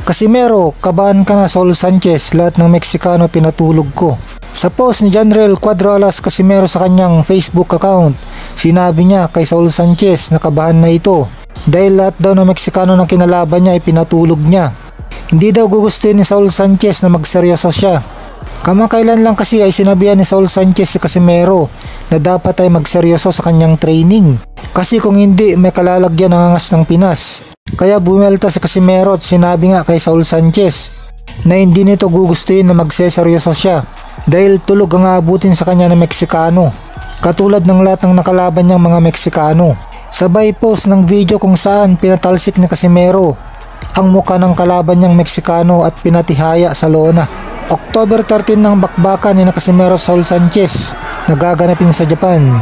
Casimero, kabahan ka na Saul Sanchez, lahat ng Meksikano pinatulog ko. Sa post ni Janrel Cuadro-Alas Casimero sa kanyang Facebook account, sinabi niya kay Saul Sanchez na kabahan na ito dahil lahat daw ng Meksikano ng kinalaban niya ay pinatulog niya. Hindi daw gugustuhin ni Saul Sanchez na magseryoso siya. Kamakailan lang kasi ay sinabihan ni Saul Sanchez si Casimero na dapat ay magseryoso sa kanyang training. Kasi kung hindi, may kalalagyan ng angas ng Pinas. Kaya bumelta si Casimero at sinabi nga kay Saul Sanchez na hindi nito gugustuhin na magseseryoso siya dahil tulog ang aabutin sa kanya ng Meksikano, katulad ng lahat ng nakalaban niyang mga Meksikano. Sabay post ng video kung saan pinatalsik ni Casimero ang muka ng kalaban niyang Meksikano at pinatihaya sa lona. October 13 ng bakbakan ni Casimero Saul Sanchez na gaganapin sa Japan.